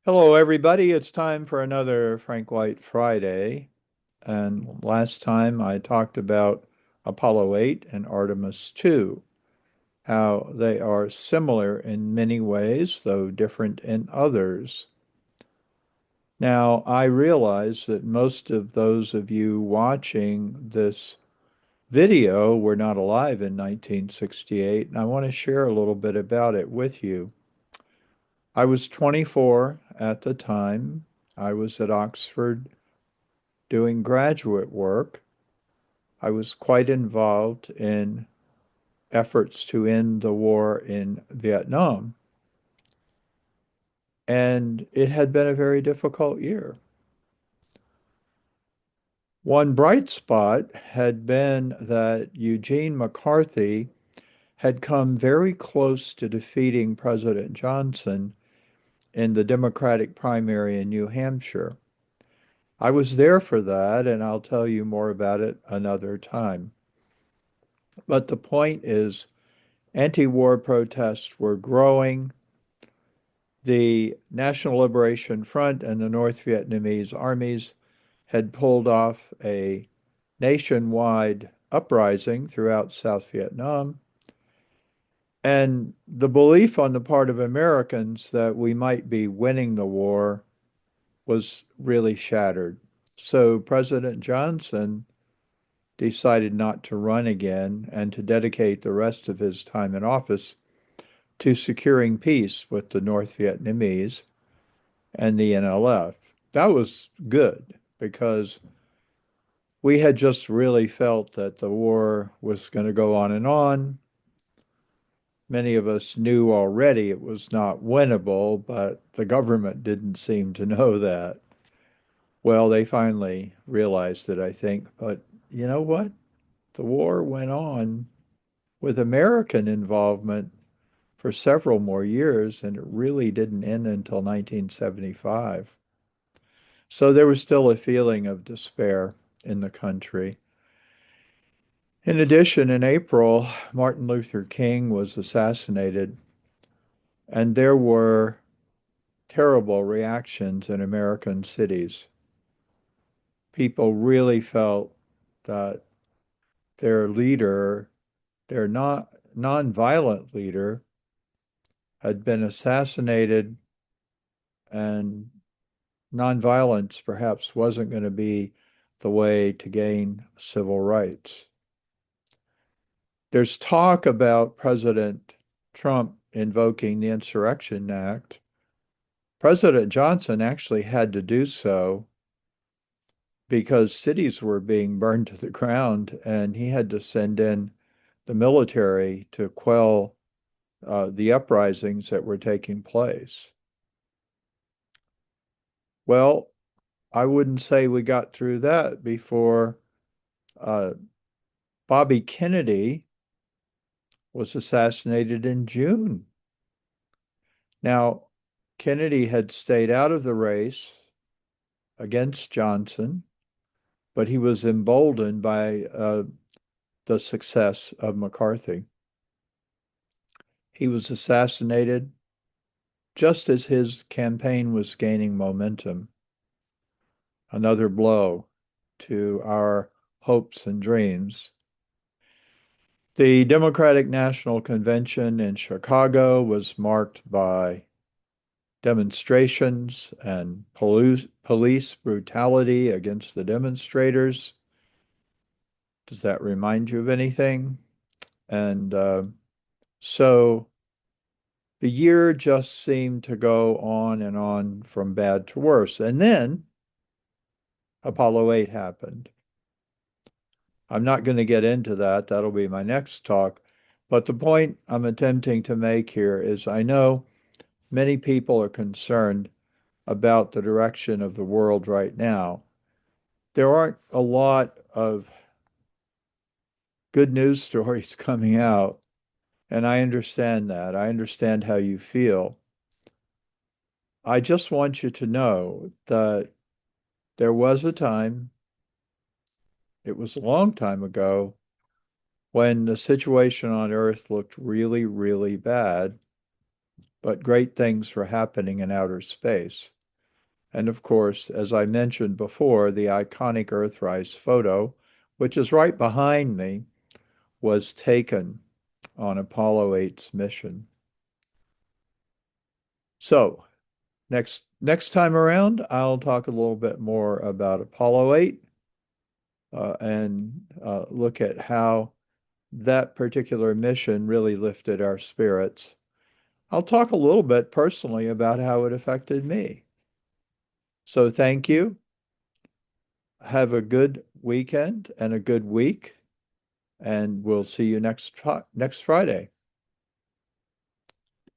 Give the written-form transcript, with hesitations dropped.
Hello, everybody. It's time for another Frank White Friday. And last time I talked about Apollo 8 and Artemis 2, how they are similar in many ways, though different in others. Now, I realize that most of those of you watching this video were not alive in 1968, and I want to share a little bit about it with you. I was 24 at the time. I was at Oxford doing graduate work. I was quite involved in efforts to end the war in Vietnam. And it had been a very difficult year. One bright spot had been that Eugene McCarthy had come very close to defeating President Johnson in the Democratic primary in New Hampshire. I was there for that, and I'll tell you more about it another time. But the point is, anti-war protests were growing. The National Liberation Front and the North Vietnamese armies had pulled off a nationwide uprising throughout South Vietnam. And the belief on the part of Americans that we might be winning the war was really shattered. So President Johnson decided not to run again and to dedicate the rest of his time in office to securing peace with the North Vietnamese and the NLF. That was good because we had just really felt that the war was going to go on and on. Many of us knew already it was not winnable, but the government didn't seem to know that. Well, they finally realized it, I think. But you know what? The war went on with American involvement for several more years, and it really didn't end until 1975. So there was still a feeling of despair in the country. In addition, in April, Martin Luther King was assassinated, and there were terrible reactions in American cities. People really felt that their leader, their not nonviolent leader, had been assassinated, and nonviolence perhaps wasn't going to be the way to gain civil rights. There's talk about President Trump invoking the Insurrection Act. President Johnson actually had to do so because cities were being burned to the ground, and he had to send in the military to quell the uprisings that were taking place. Well, I wouldn't say we got through that before uh, Bobby Kennedy was assassinated in June. Now, Kennedy had stayed out of the race against Johnson, but he was emboldened by the success of McCarthy. He was assassinated just as his campaign was gaining momentum. Another blow to our hopes and dreams. The Democratic National Convention in Chicago was marked by demonstrations and police brutality against the demonstrators. Does that remind you of anything? And so the year just seemed to go on and on from bad to worse. And then Apollo 8 happened. I'm not going to get into that. That'll be my next talk. But the point I'm attempting to make here is I know many people are concerned about the direction of the world right now. There aren't a lot of good news stories coming out, and I understand that. I understand how you feel. I just want you to know that there was a time, it was a long time ago, when the situation on Earth looked really, really bad, but great things were happening in outer space. And of course, as I mentioned before, the iconic Earthrise photo, which is right behind me, was taken on Apollo 8's mission. So next time around, I'll talk a little bit more about Apollo 8 and look at how that particular mission really lifted our spirits. I'll talk a little bit personally about how it affected me. So thank you. Have a good weekend and a good week, and we'll see you next Friday.